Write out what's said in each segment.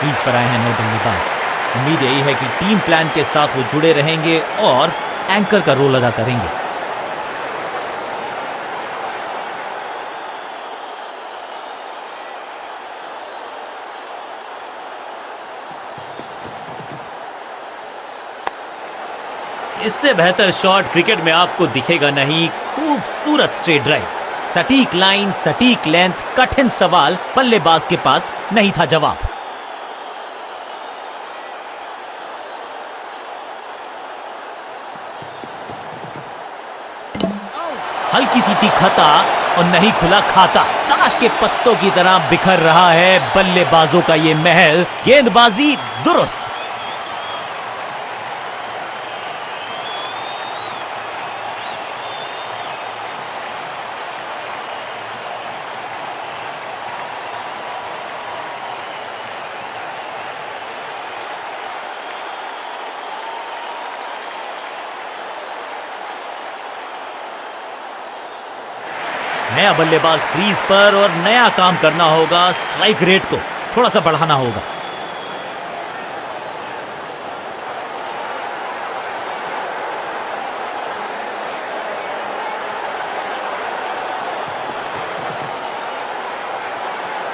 Crease पर आए हैं नए बल्लेबाज। उम्मीद यही है कि टीम प्लान के साथ वो जुड़े रहेंगे और एंकर का रोल अदा करेंगे। इससे बेहतर शॉट क्रिकेट में आपको दिखेगा नहीं। खूबसूरत स्ट्रेट ड्राइव, सटीक लाइन, सटीक लेंथ, कठिन सवाल, बल्लेबाज के पास नहीं था जवाब। हल्की सी थी खता और नहीं खुला खाता। ताश के पत्तों की तरह बिखर रहा है बल्लेबाजों का ये महल। गेंदबाजी दुरुस्त। नया बल्लेबाज क्रीज पर और नया काम करना होगा। स्ट्राइक रेट को थोड़ा सा बढ़ाना होगा।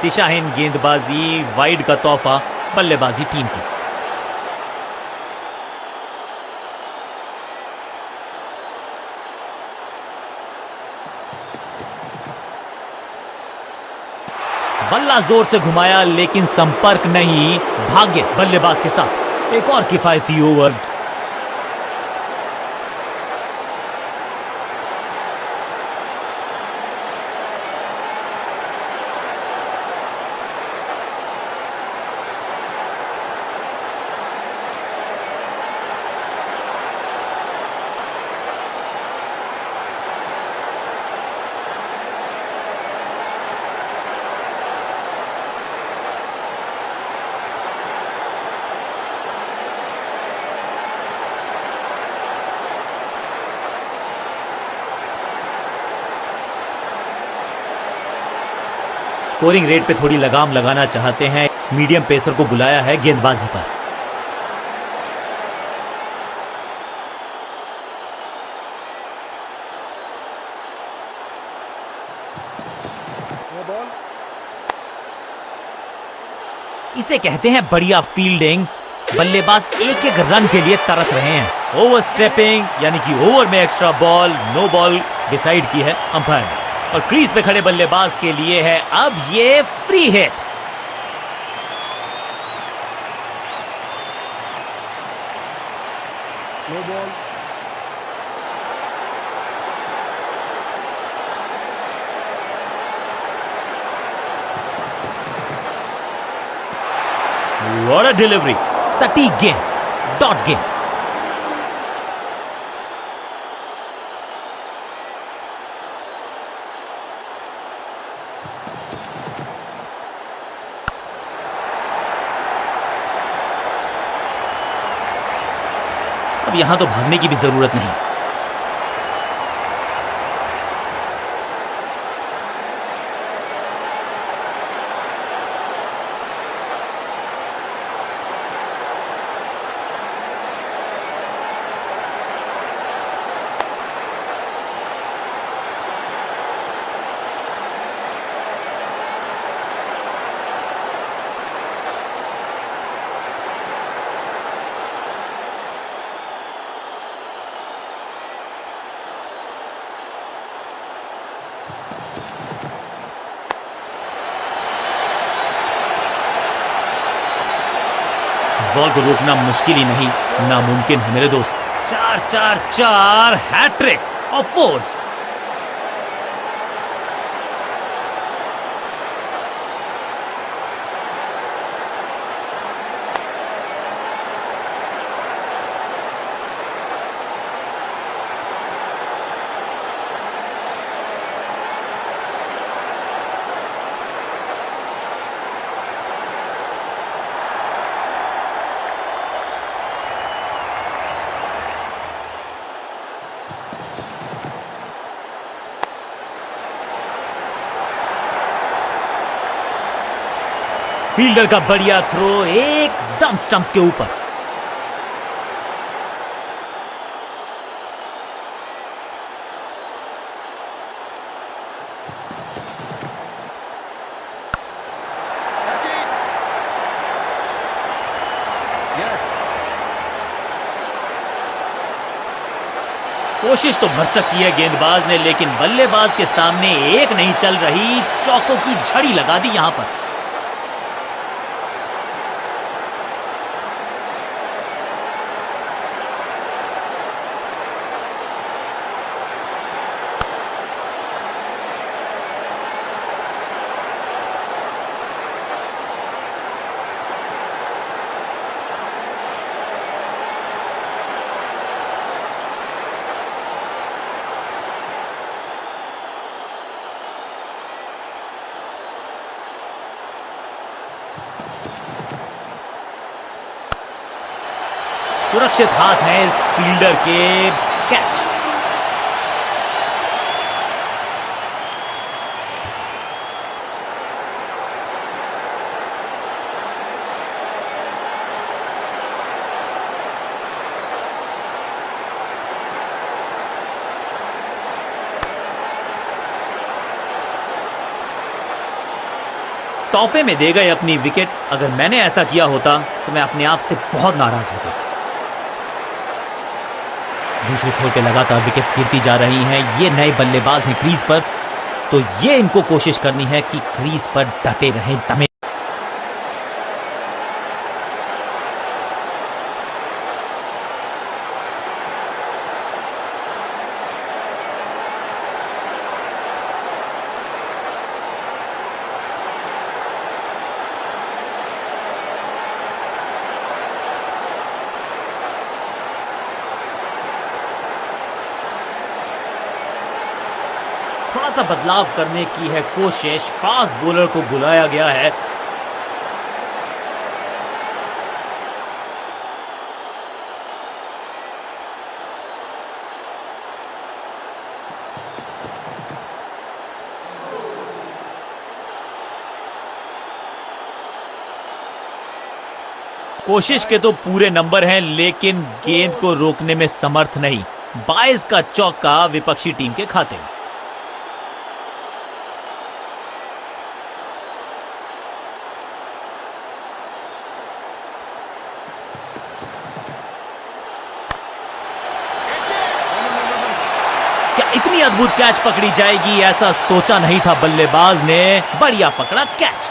दिशाहीन गेंदबाजी, वाइड का तोहफा बल्लेबाजी टीम को। बल्ला जोर से घुमाया लेकिन संपर्क नहीं। भाग्य बल्लेबाज के साथ। एक और किफायती ओवर। स्कोरिंग रेट पे थोड़ी लगाम लगाना चाहते हैं। मीडियम पेसर को बुलाया है गेंदबाजी पर। इसे कहते हैं बढ़िया फील्डिंग। बल्लेबाज एक एक रन के लिए तरस रहे हैं। ओवर स्टेपिंग यानी कि ओवर में extra ball, no ball decide की है अंपायर ने। और क्रीज पे खड़े बल्लेबाज के लिए है अब ये free hit. No ball. What a delivery. सटीक गेंद, डॉट गेंद। अब यहां तो भागने की भी जरूरत नहीं। इस बॉल को रोकना मुश्किल ही नहीं, नामुमकिन है मेरे दोस्त। 4-4-4 हैट्रिक ऑफ फोर्स। फील्डर का बढ़िया थ्रो एकदम स्टंप्स के ऊपर। कोशिश तो भरसक की है गेंदबाज ने, लेकिन बल्लेबाज के सामने एक नहीं चल रही, चौकों की झड़ी लगा दी यहां पर। सुरक्षित हाथ हैं इस फील्डर के, कैच। तोहफे में दे गए अपनी विकेट। अगर मैंने ऐसा किया होता तो मैं अपने आप से बहुत नाराज होता। दूसरे छोर पे लगातार विकेट्स गिरती जा रही हैं। ये नए बल्लेबाज हैं क्रीज पर, तो ये इनको कोशिश करनी है कि क्रीज पर डटे रहें, दमे। थोड़ा सा बदलाव करने की है कोशिश, फास्ट बॉलर को बुलाया गया है। कोशिश के तो पूरे नंबर हैं, लेकिन गेंद को रोकने में समर्थ नहीं। 22 का चौका विपक्षी टीम के खाते में। क्या इतनी अद्भुत कैच पकड़ी जाएगी, ऐसा सोचा नहीं था बल्लेबाज ने। बढ़िया पकड़ा कैच।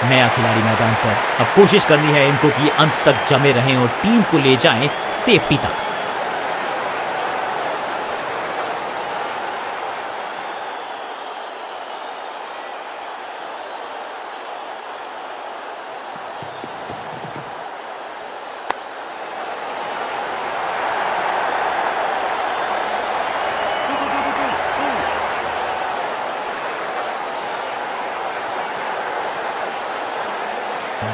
नया खिलाड़ी मैदान पर, अब कोशिश करनी है इनको कि अंत तक जमे रहें और टीम को ले जाएं सेफ्टी तक।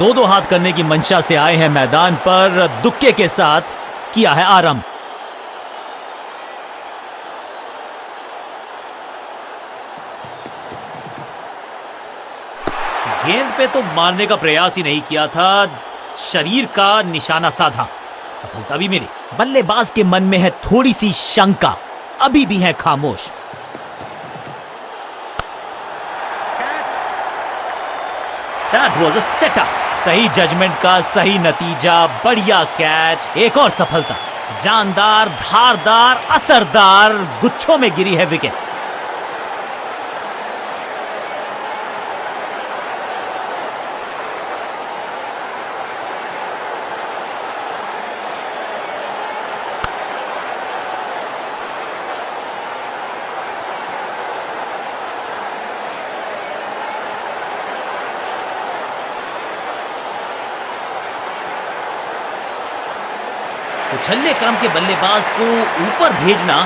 दो हाथ करने की मंशा से आए हैं मैदान पर, दुक्के के साथ किया है आरंभ। गेंद पे तो मारने का प्रयास ही नहीं किया था, शरीर का निशाना साधा, सफलता भी मिली। बल्लेबाज के मन में है थोड़ी सी शंका, अभी भी है खामोश। That was a setup. सही जजमेंट का सही नतीजा, बढ़िया कैच, एक और सफलता। जानदार, धारदार, असरदार, गुच्छों में गिरी है विकेट्स। उछल्ले क्रम के बल्लेबाज को ऊपर भेजना,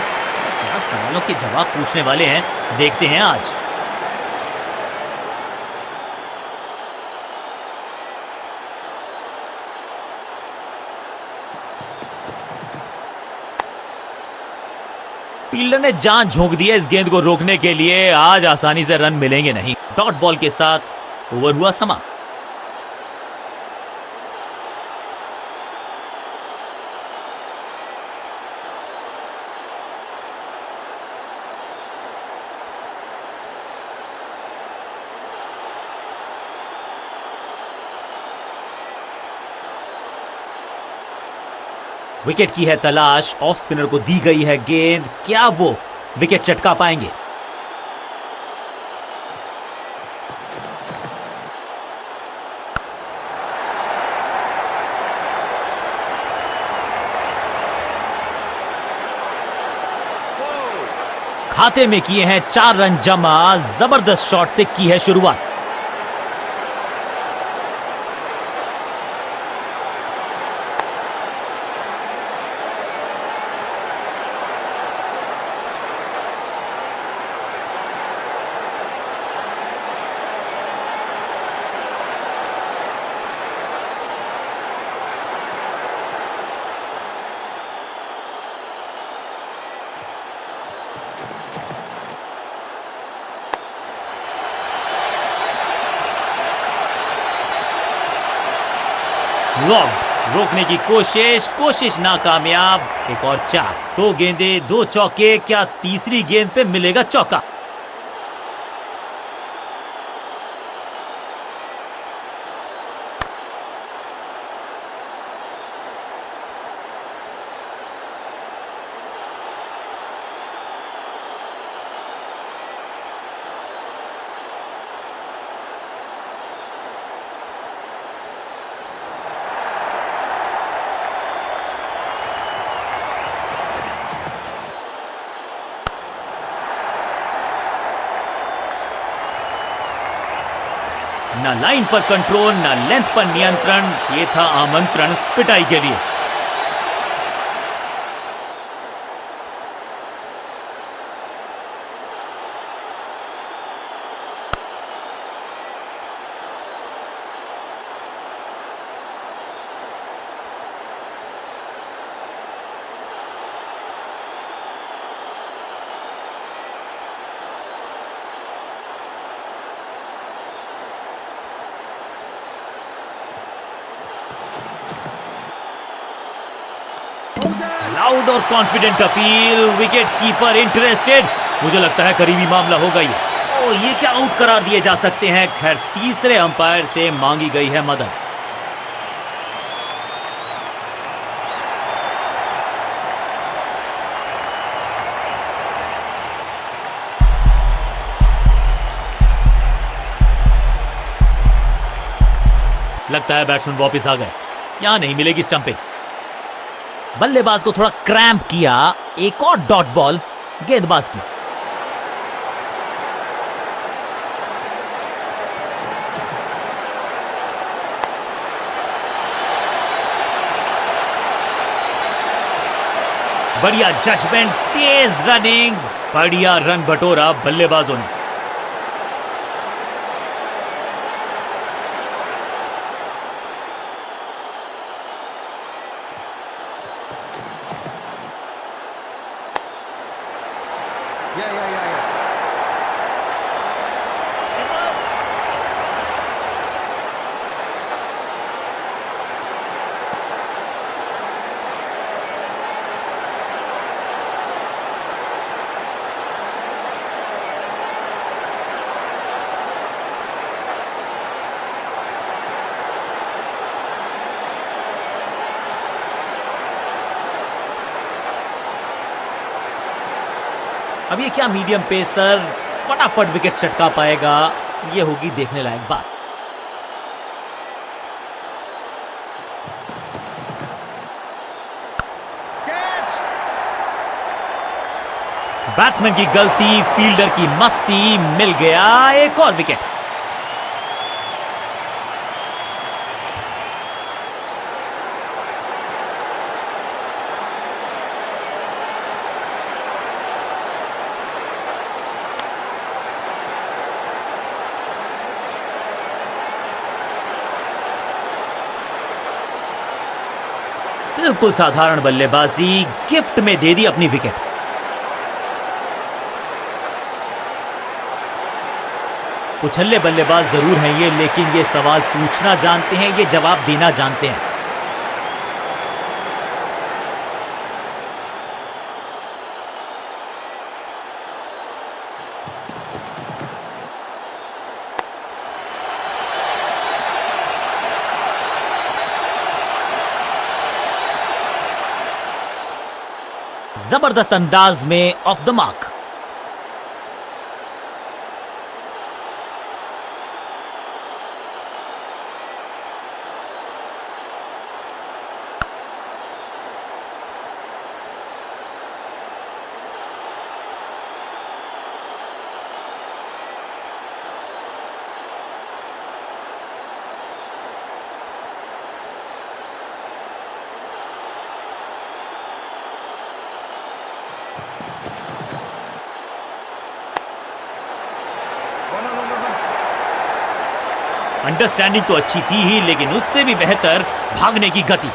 क्या सवालों के जवाब पूछने वाले हैं, देखते हैं आज। फील्डर ने जान झोंक दी है इस गेंद को रोकने के लिए। आज आसानी से रन मिलेंगे नहीं। डॉट बॉल के साथ ओवर हुआ समाप्त। विकेट की है तलाश। ऑफ स्पिनर को दी गई है गेंद, क्या वो विकेट चटका पाएंगे? खाते में किए हैं 4 रन जमा। जबरदस्त शॉट से की है शुरुआत। फ्लॉग्ड। रोकने की कोशिश नाकामयाब। एक और 4। 2 गेंदे 2 चौके, क्या तीसरी गेंद पे मिलेगा चौका? ना लाइन पर कंट्रोल, ना लेंथ पर नियंत्रण। ये था आमंत्रण पिटाई के लिए। लाउड और confident appeal. Wicket keeper interested. मुझे लगता है करीबी मामला होगा ये। ओ, ये क्या आउट करार दिए जा सकते हैं। खैर, तीसरे अंपायर से मांगी गई है मदद। लगता है बैट्समैन वापस आ गए। यहां नहीं मिलेगी स्टंपिंग। बल्लेबाज को थोड़ा क्रैम्प किया। एक और डॉट बॉल गेंदबाज की। बढ़िया जजमेंट, तेज रनिंग, बढ़िया रन बटोरा बल्लेबाजों ने। अब ये क्या मीडियम पेसर फटाफट विकेट चटका पाएगा, ये होगी देखने लायक बात। बैट्समैन की गलती, फील्डर की मस्ती, मिल गया एक और विकेट। बिल्कुल साधारण बल्लेबाजी, गिफ्ट में दे दी अपनी विकेट। उछल्ले बल्लेबाज जरूर हैं ये, लेकिन ये सवाल पूछना जानते हैं, ये जवाब देना जानते हैं। जबरदस्त अंदाज में ऑफ द मार्क। अंडरस्टैंडिंग तो अच्छी थी ही, लेकिन उससे भी बेहतर भागने की गति।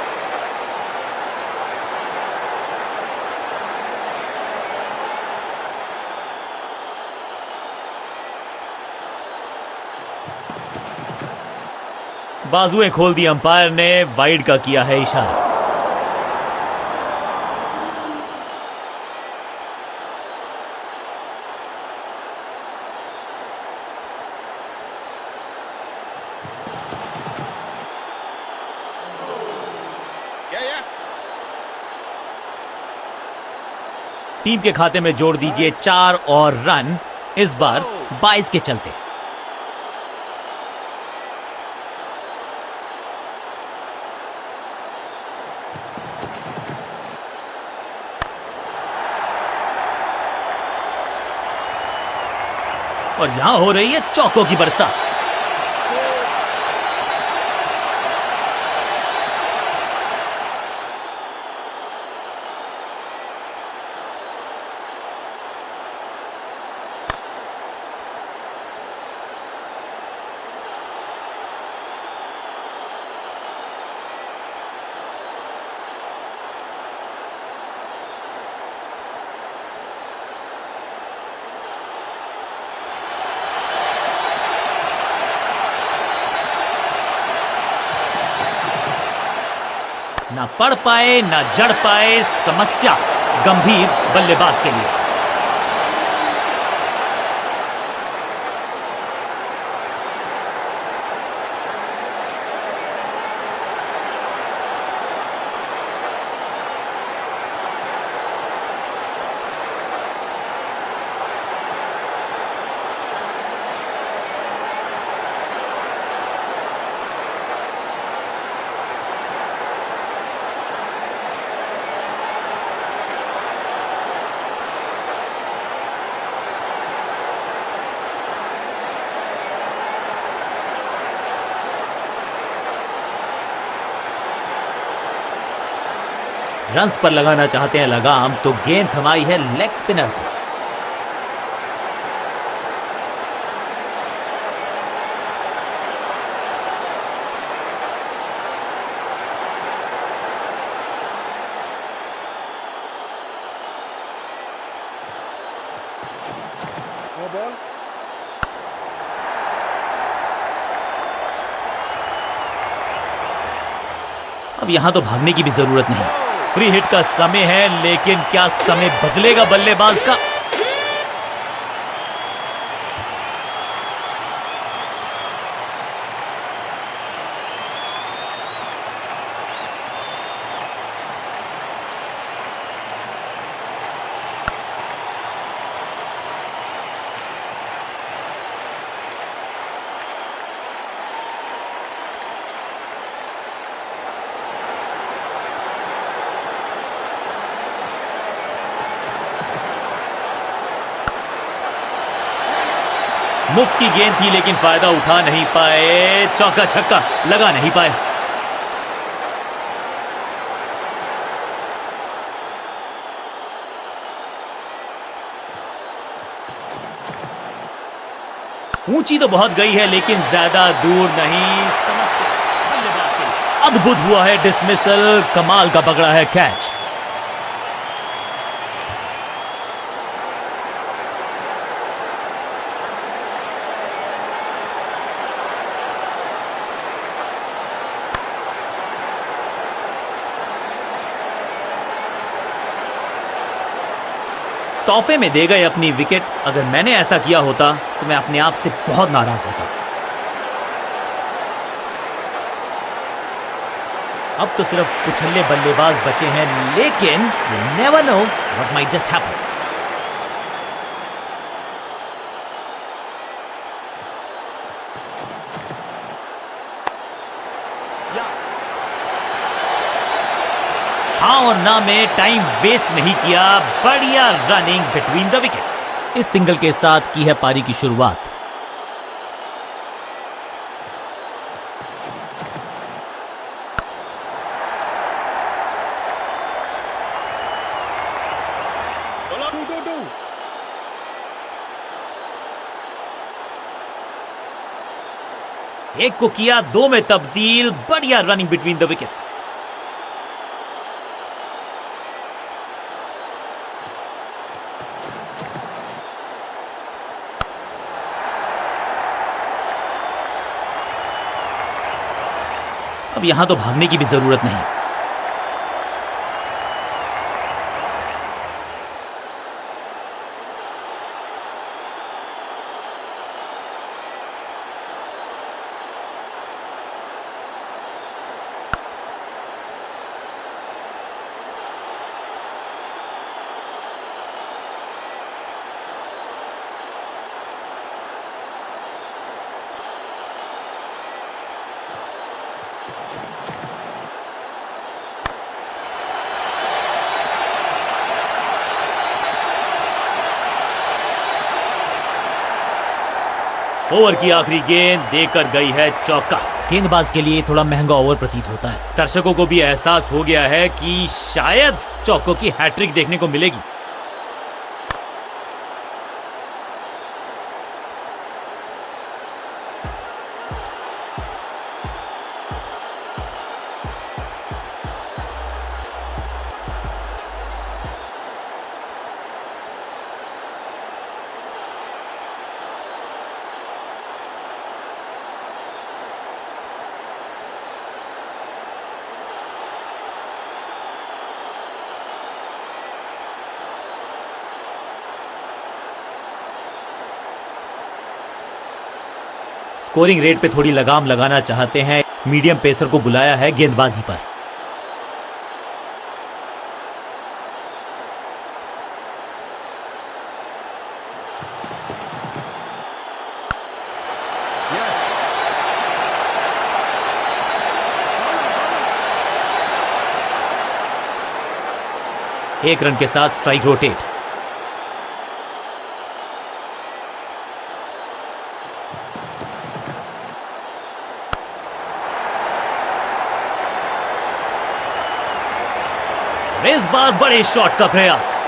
बाजुएं खोल दी अंपायर ने, वाइड का किया है इशारा। टीम के खाते में जोड़ दीजिए 4 और रन, इस बार 22 के चलते। और यहां हो रही है चौकों की बरसात। ना पढ़ पाए ना जड़ पाए, समस्या गंभीर बल्लेबाज के लिए। रन्स पर लगाना चाहते हैं लगाम, तो गेंद थमाई है लेग स्पिनर को। अब यहां तो भागने की भी जरूरत नहीं, फ्री हिट का समय है, लेकिन क्या समय बदलेगा बल्लेबाज का? मुफ्त की गेंद थी, लेकिन फायदा उठा नहीं पाए, चौका छक्का लगा नहीं पाए। ऊंची तो बहुत गई है, लेकिन ज्यादा दूर नहीं। समस्या बल्लेबाज के लिए अद्भुत हुआ है डिसमिसल, कमाल का पकड़ा है कैच। तोहफे में दे गए अपनी विकेट। अगर मैंने ऐसा किया होता तो मैं अपने आप से बहुत नाराज होता। अब तो सिर्फ उछल्ले बल्लेबाज बचे हैं, लेकिन you never know what might just happen. हाँ और ना में टाइम वेस्ट नहीं किया, बढ़िया रनिंग बिटवीन द विकेट्स। इस सिंगल के साथ की है पारी की शुरुआत। एक को किया 2 में तब्दील, बढ़िया रनिंग बिटवीन द विकेट्स। अब यहां तो भागने की भी जरूरत नहीं। ओवर की आखिरी गेंद देकर गई है चौका। गेंदबाज के लिए थोड़ा महंगा ओवर प्रतीत होता है। दर्शकों को भी एहसास हो गया है कि शायद चौकों की हैट्रिक देखने को मिलेगी। स्कोरिंग रेट पे थोड़ी लगाम लगाना चाहते हैं, मीडियम पेसर को बुलाया है गेंदबाजी पर। एक रन के साथ स्ट्राइक रोटेट। इस बार बड़े शॉट का प्रयास।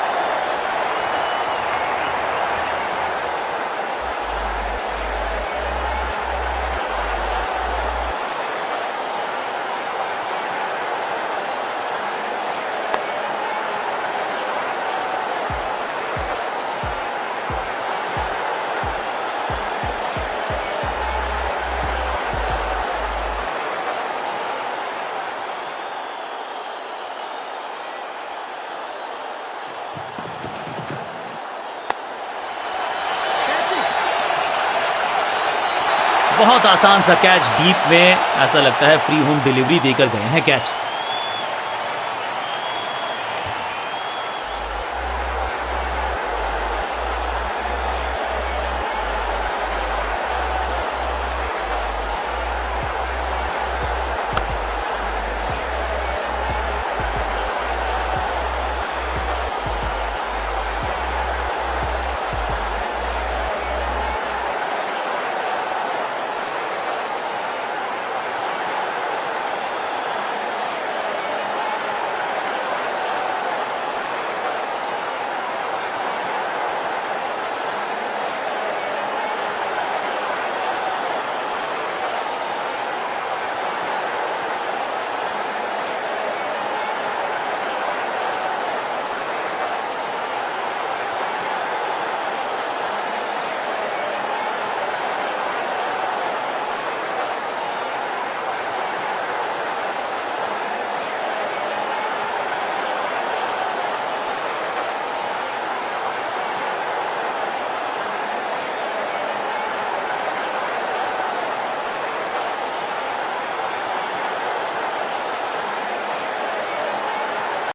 बहुत आसान सा कैच डीप में, ऐसा लगता है फ्री होम डिलीवरी देकर गए हैं कैच।